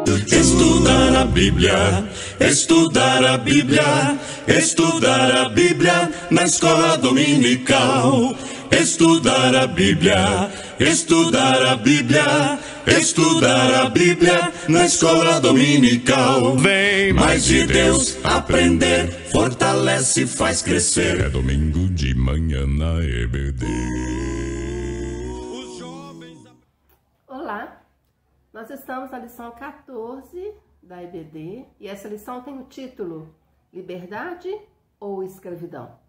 Estudar a Bíblia, estudar a Bíblia, estudar a Bíblia na escola dominical. Estudar a Bíblia, estudar a Bíblia, estudar a Bíblia na escola dominical. Vem mais de Deus aprender, fortalece e faz crescer. É domingo de manhã na EBD. Olá, nós estamos na lição 14 da EBD e essa lição tem o título Liberdade ou Escravidão?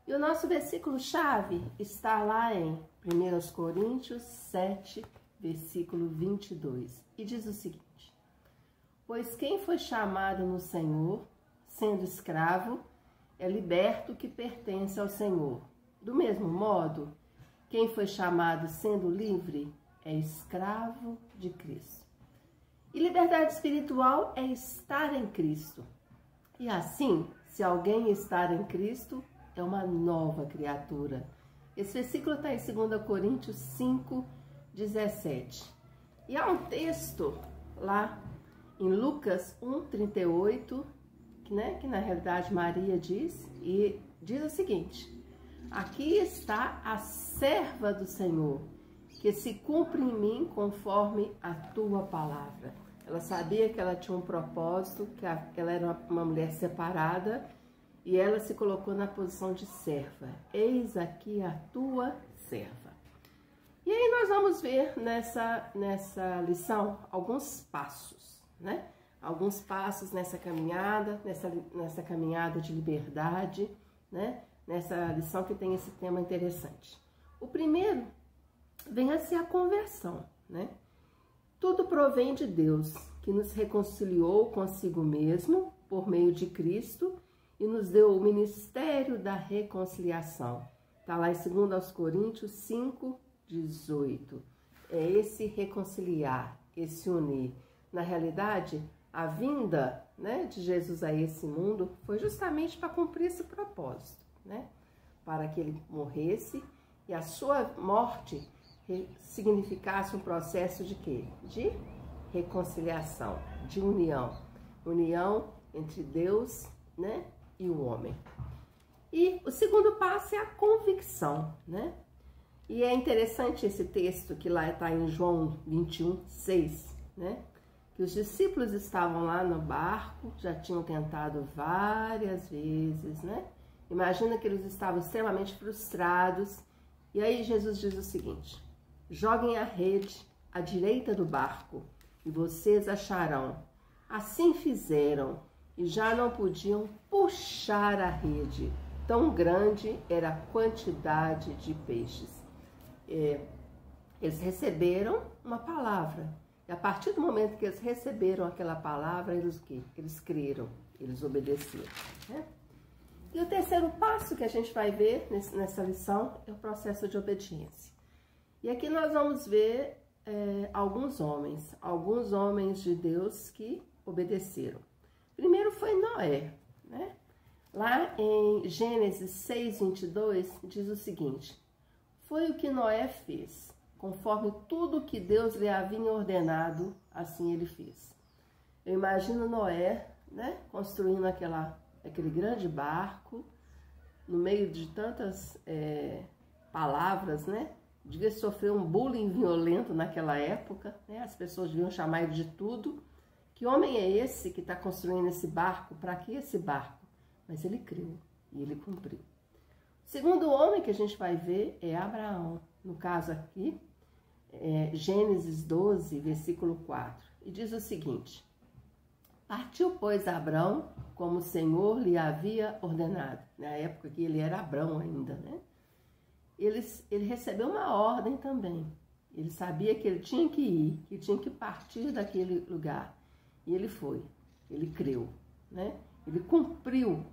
E o nosso versículo-chave está lá em 1 Coríntios 7, versículo 22. E diz o seguinte: pois quem foi chamado no Senhor, sendo escravo, é liberto que pertence ao Senhor. Do mesmo modo, quem foi chamado sendo livre é escravo de Cristo. E liberdade espiritual é estar em Cristo. E assim, se alguém estar em Cristo, é uma nova criatura. Esse versículo está em 2 Coríntios 5, 17. E há um texto lá em Lucas 1, 38, que na realidade Maria diz, e diz o seguinte: aqui está a serva do Senhor, que se cumpre em mim conforme a tua palavra. Ela sabia que ela tinha um propósito, que ela era uma mulher separada, e ela se colocou na posição de serva. Eis aqui a tua serva. E aí nós vamos ver nessa lição alguns passos, né? Alguns passos nessa caminhada, nessa caminhada de liberdade, né? Nessa lição que tem esse tema interessante. O primeiro vem a ser a conversão, né? Tudo provém de Deus, que nos reconciliou consigo mesmo por meio de Cristo e nos deu o ministério da reconciliação. Está lá em 2 Coríntios 5, 18. É esse reconciliar, esse unir. Na realidade, a vinda, né, de Jesus a esse mundo foi justamente para cumprir esse propósito, né? Para que ele morresse e a sua morte significasse um processo de quê? De reconciliação, de união. União entre Deus, né, e o homem. E o segundo passo é a convicção, né? E é interessante esse texto que lá está em João 21, 6, né? Que os discípulos estavam lá no barco, já tinham tentado várias vezes, né? Imagina que eles estavam extremamente frustrados. E aí Jesus diz o seguinte: joguem a rede à direita do barco e vocês acharão. Assim fizeram e já não podiam puxar a rede. Tão grande era a quantidade de peixes. Eles receberam uma palavra. E a partir do momento que eles receberam aquela palavra, eles o quê? Eles creram, eles obedeceram, né? E o terceiro passo que a gente vai ver nessa lição é o processo de obediência. E aqui nós vamos ver alguns homens de Deus que obedeceram. Primeiro foi Noé, né? Lá em Gênesis 6, 22, diz o seguinte: foi o que Noé fez, conforme tudo que Deus lhe havia ordenado, assim ele fez. Eu imagino Noé, né, construindo aquele grande barco, no meio de tantas palavras, né? Devia sofrer um bullying violento naquela época, né? As pessoas deviam chamar ele de tudo. Que homem é esse que está construindo esse barco? Para que esse barco? Mas ele creu e ele cumpriu. O segundo homem que a gente vai ver é Abraão. No caso aqui, Gênesis 12, versículo 4. E diz o seguinte: partiu, pois, Abraão, como o Senhor lhe havia ordenado. Na época que ele era Abrão ainda, né? Ele recebeu uma ordem também. Ele sabia que ele tinha que ir, que tinha que partir daquele lugar. E ele foi, ele creu, né? Ele cumpriu,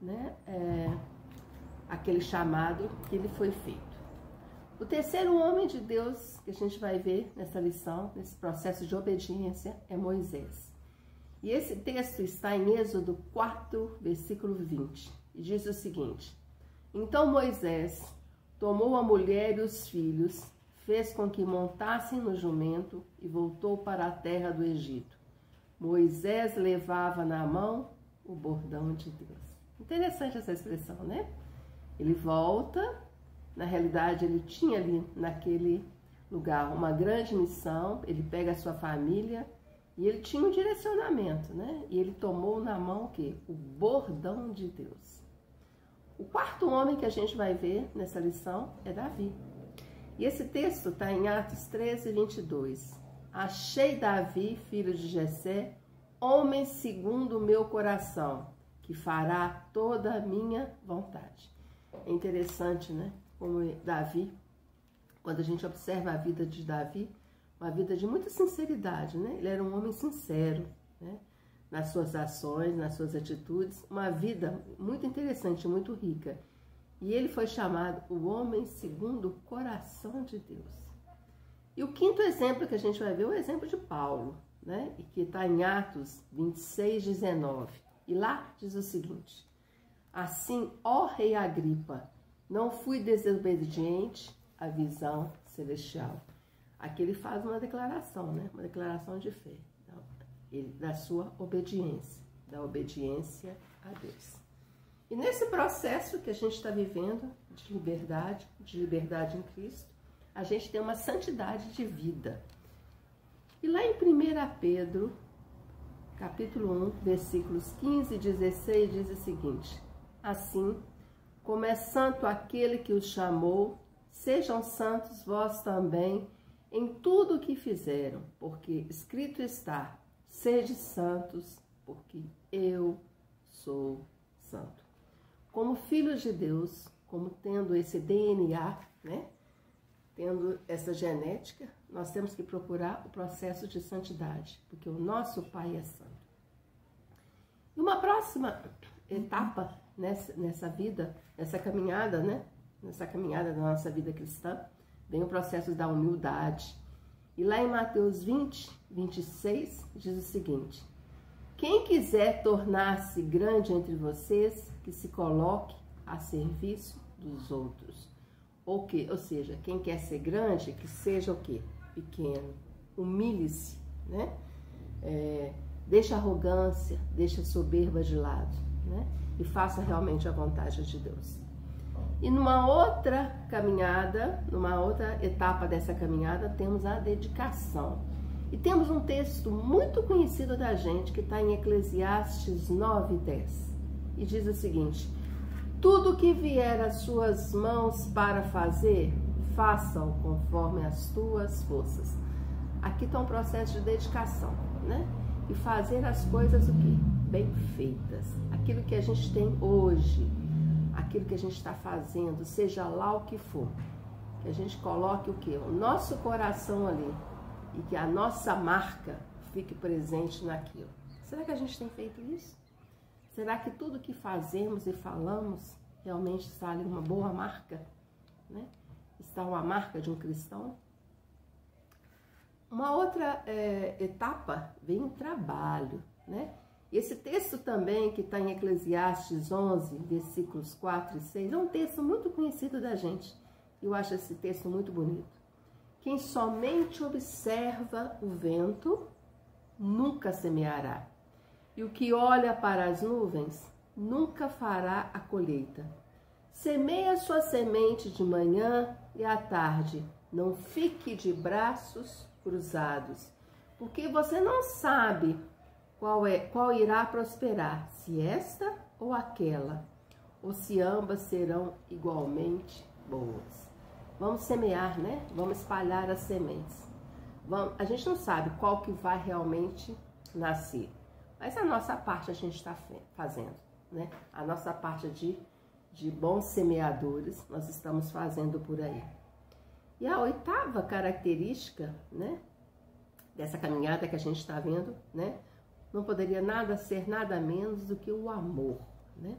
né, aquele chamado que ele foi feito. O terceiro homem de Deus que a gente vai ver nessa lição, nesse processo de obediência, é Moisés. E esse texto está em Êxodo 4, versículo 20. E diz o seguinte: então Moisés tomou a mulher e os filhos, fez com que montassem no jumento e voltou para a terra do Egito. Moisés levava na mão o bordão de Deus. Interessante essa expressão, né? Ele volta, na realidade ele tinha ali naquele lugar uma grande missão, ele pega a sua família e ele tinha um direcionamento, né? E ele tomou na mão o quê? O bordão de Deus. O quarto homem que a gente vai ver nessa lição é Davi. E esse texto está em Atos 13, 22. Achei Davi, filho de Jessé, homem segundo o meu coração, que fará toda a minha vontade. É interessante, né? Como Davi, quando a gente observa a vida de Davi, uma vida de muita sinceridade, né? Ele era um homem sincero, né? Nas suas ações, nas suas atitudes, uma vida muito interessante, muito rica. E ele foi chamado o homem segundo o coração de Deus. E o quinto exemplo que a gente vai ver é o exemplo de Paulo, né? E que está em Atos 26, 19. E lá diz o seguinte: assim, ó rei Agripa, não fui desobediente à visão celestial. Aqui ele faz uma declaração, né? Uma declaração de fé, da sua obediência, da obediência a Deus. E nesse processo que a gente está vivendo de liberdade em Cristo, a gente tem uma santidade de vida. E lá em 1 Pedro, capítulo 1, versículos 15 e 16, diz o seguinte: assim, como é santo aquele que os chamou, sejam santos vós também em tudo o que fizeram, porque escrito está: sede santos, porque eu sou santo. Como filhos de Deus, como tendo esse DNA, né? Tendo essa genética, nós temos que procurar o processo de santidade, porque o nosso Pai é santo. E uma próxima etapa nessa vida, nessa caminhada, né? Nessa caminhada da nossa vida cristã, vem o processo da humildade. E lá em Mateus 20, 26, diz o seguinte: quem quiser tornar-se grande entre vocês, que se coloque a serviço dos outros. Ou seja, quem quer ser grande, que seja o quê? Pequeno. Humilhe-se, né? Deixa a arrogância, deixa a soberba de lado, né? E faça realmente a vontade de Deus. E numa outra caminhada, numa outra etapa dessa caminhada, temos a dedicação. E temos um texto muito conhecido da gente, que está em Eclesiastes 9:10. E diz o seguinte: tudo que vier às suas mãos para fazer, façam conforme as tuas forças. Aqui está um processo de dedicação, né? E fazer as coisas o quê? Bem feitas. Aquilo que a gente tem hoje, aquilo que a gente está fazendo, seja lá o que for, que a gente coloque o quê? O nosso coração ali, e que a nossa marca fique presente naquilo. Será que a gente tem feito isso? Será que tudo que fazemos e falamos realmente está ali uma boa marca, né? Está uma marca de um cristão? Uma outra etapa vem o trabalho, né? Esse texto também, que está em Eclesiastes 11, versículos 4 e 6, é um texto muito conhecido da gente. Eu acho esse texto muito bonito. Quem somente observa o vento, nunca semeará. E o que olha para as nuvens, nunca fará a colheita. Semeia sua semente de manhã e à tarde. Não fique de braços cruzados, porque você não sabe qual irá prosperar, se esta ou aquela, ou se ambas serão igualmente boas. Vamos semear, né? Vamos espalhar as sementes. A gente não sabe qual que vai realmente nascer, mas a nossa parte a gente está fazendo, né? A nossa parte de bons semeadores nós estamos fazendo por aí. E a oitava característica, né, dessa caminhada que a gente está vendo, né, não poderia ser nada menos do que o amor, né?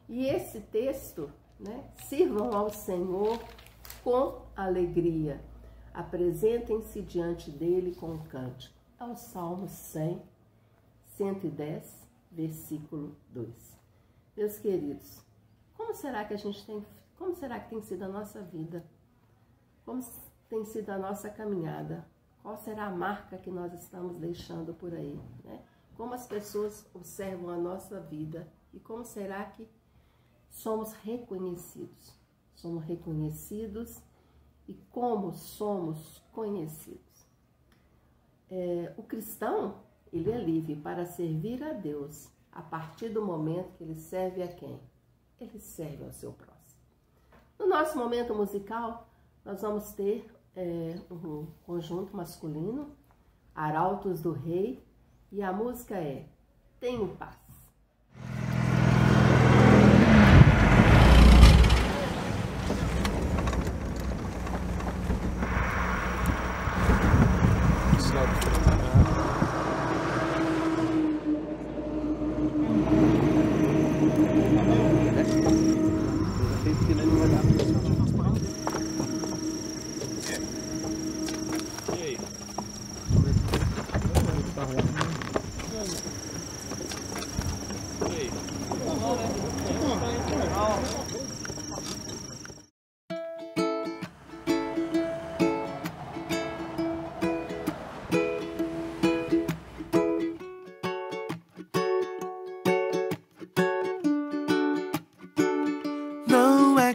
E esse texto, né, sirvam ao Senhor com alegria, apresentem-se diante dele com um cântico. É o Salmo 110, versículo 2. Meus queridos, como será que tem sido a nossa vida? Como tem sido a nossa caminhada Qual será a marca que nós estamos deixando por aí, né? Como as pessoas observam a nossa vida e como será que somos reconhecidos? Somos reconhecidos e como somos conhecidos? O cristão, ele é livre para servir a Deus a partir do momento que ele serve a quem? Ele serve ao seu próximo. No nosso momento musical, nós vamos ter um conjunto masculino, Arautos do Rei, e a música é Tenho Paz.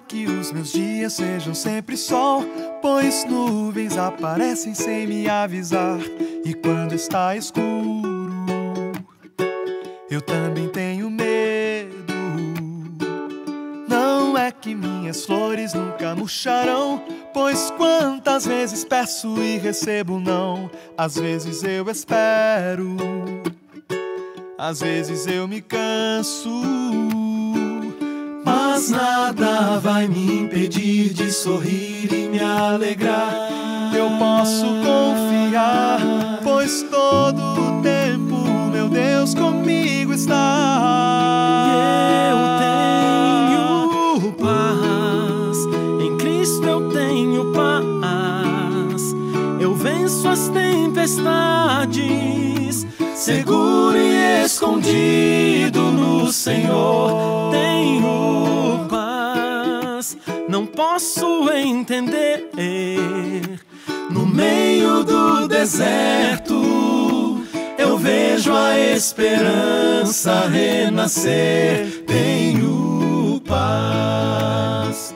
Que os meus dias sejam sempre sol, pois nuvens aparecem sem me avisar. E quando está escuro, eu também tenho medo. Não é que minhas flores nunca murcharão, pois quantas vezes peço e recebo não. Às vezes eu espero, às vezes eu me canso, mas nada vai me impedir de sorrir e me alegrar. Eu posso confiar, pois todo o tempo meu Deus comigo está. Eu tenho paz, em Cristo eu tenho paz. Eu venço as tempestades, seguro e escondido no Senhor. Tenho paz, não posso entender. No meio do deserto eu vejo a esperança renascer. Tenho paz.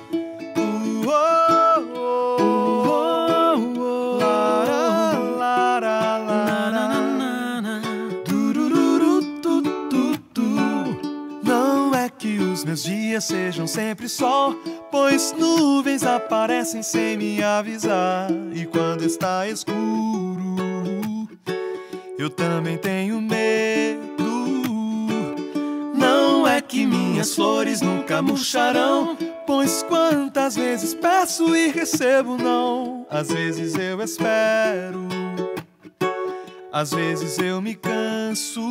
Os meus dias sejam sempre sol, pois nuvens aparecem sem me avisar. E quando está escuro, eu também tenho medo. Não é que minhas flores nunca murcharão, pois quantas vezes peço e recebo não. Às vezes eu espero, às vezes eu me canso,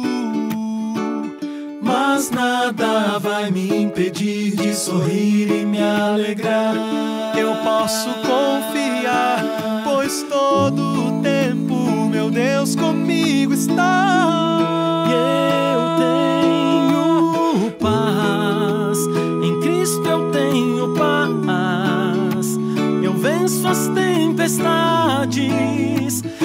mas nada vai me impedir de sorrir e me alegrar. Eu posso confiar, pois todo o tempo meu Deus comigo está. Eu tenho paz, em Cristo eu tenho paz. Eu venço as tempestades,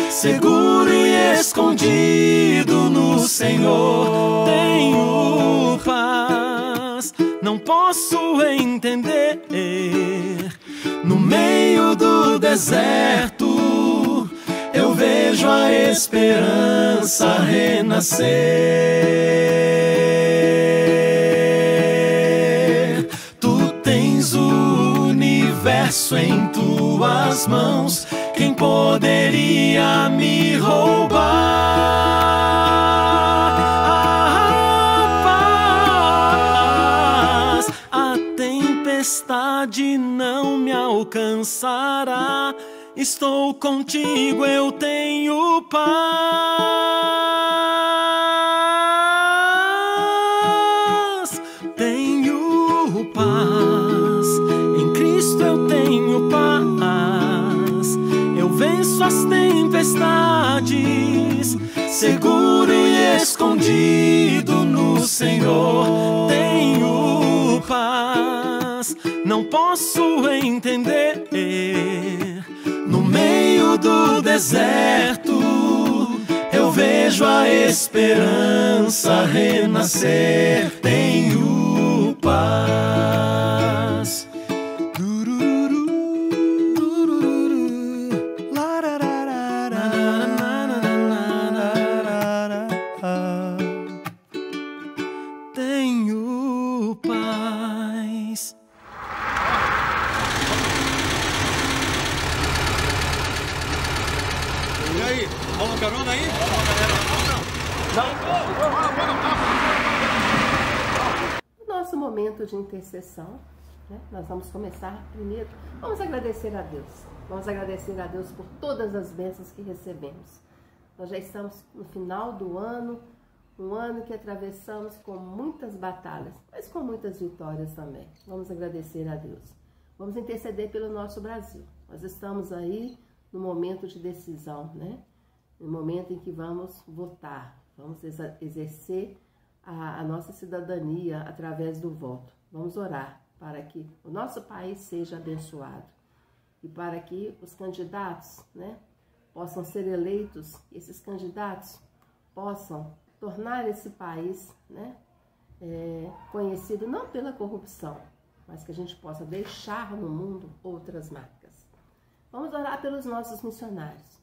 seguro e escondido no Senhor. Tenho paz, não posso entender. No meio do deserto eu vejo a esperança renascer. Tu tens o universo em tuas mãos, quem poderia me roubar? A tempestade não me alcançará. Estou contigo, eu tenho paz. Tenho paz, em Cristo eu tenho paz. Eu venço as tempestades, seguro e escondido no Senhor. Tenho paz, não posso entender. No meio do deserto vejo a esperança renascer, tenho paz. Tenho paz. E aí, rola carona aí? No nosso momento de intercessão, né, nós vamos começar primeiro. Vamos agradecer a Deus. Vamos agradecer a Deus por todas as bênçãos que recebemos. Nós já estamos no final do ano, um ano que atravessamos com muitas batalhas, mas com muitas vitórias também. Vamos agradecer a Deus. Vamos interceder pelo nosso Brasil. Nós estamos aí no momento de decisão, né? No momento em que vamos votar, vamos exercer a nossa cidadania através do voto. Vamos orar para que o nosso país seja abençoado e para que os candidatos, né, possam ser eleitos, esses candidatos possam tornar esse país, né, conhecido não pela corrupção, mas que a gente possa deixar no mundo outras marcas. Vamos orar pelos nossos missionários.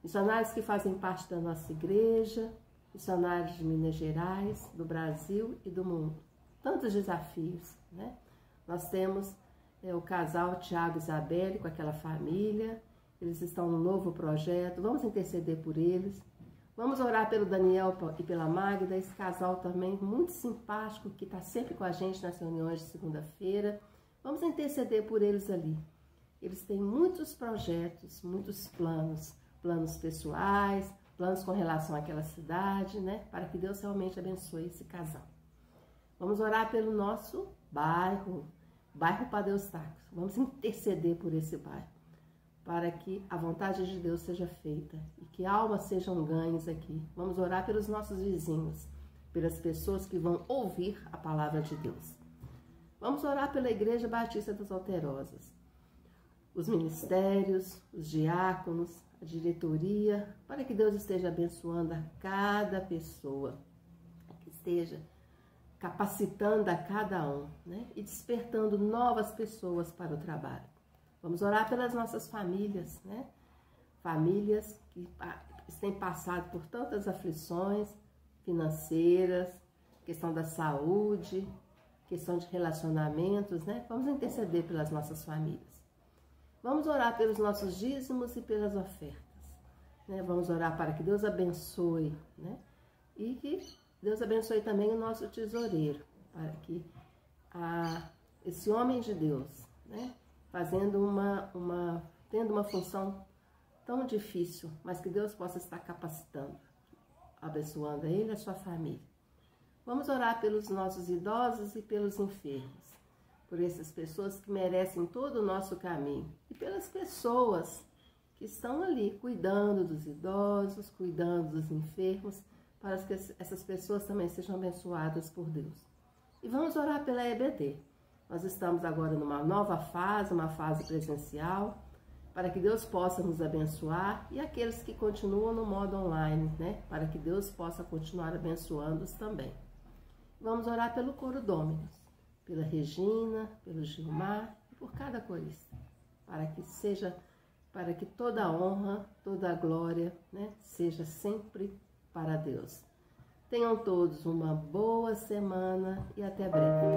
Missionários que fazem parte da nossa igreja, missionários de Minas Gerais, do Brasil e do mundo. Tantos desafios, né? Nós temos o casal Tiago e Isabelle com aquela família. Eles estão num novo projeto. Vamos interceder por eles. Vamos orar pelo Daniel e pela Magda, esse casal também muito simpático, que está sempre com a gente nas reuniões de segunda-feira. Vamos interceder por eles ali. Eles têm muitos projetos, muitos planos pessoais, planos com relação àquela cidade, né? Para que Deus realmente abençoe esse casal. Vamos orar pelo nosso bairro Padre Eustáquio. Vamos interceder por esse bairro, para que a vontade de Deus seja feita e que almas sejam ganhas aqui. Vamos orar pelos nossos vizinhos, pelas pessoas que vão ouvir a palavra de Deus. Vamos orar pela Igreja Batista das Alterosas, os ministérios, os diáconos, a diretoria, para que Deus esteja abençoando a cada pessoa, que esteja capacitando a cada um, né? E despertando novas pessoas para o trabalho. Vamos orar pelas nossas famílias, né? Famílias que têm passado por tantas aflições financeiras, questão da saúde, questão de relacionamentos, né? Vamos interceder pelas nossas famílias. Vamos orar pelos nossos dízimos e pelas ofertas, né? Vamos orar para que Deus abençoe, né? E que Deus abençoe também o nosso tesoureiro, para que esse homem de Deus, né, tendo uma função tão difícil, mas que Deus possa estar capacitando, abençoando a ele e a sua família. Vamos orar pelos nossos idosos e pelos enfermos, por essas pessoas que merecem todo o nosso caminho e pelas pessoas que estão ali cuidando dos idosos, cuidando dos enfermos, para que essas pessoas também sejam abençoadas por Deus. E vamos orar pela EBD. Nós estamos agora numa nova fase, uma fase presencial, para que Deus possa nos abençoar, e aqueles que continuam no modo online, né? Para que Deus possa continuar abençoando-os também. Vamos orar pelo Coro Dominus, pela Regina, pelo Gilmar e por cada corista, para que toda a honra, toda a glória, né, seja sempre para Deus. Tenham todos uma boa semana e até breve.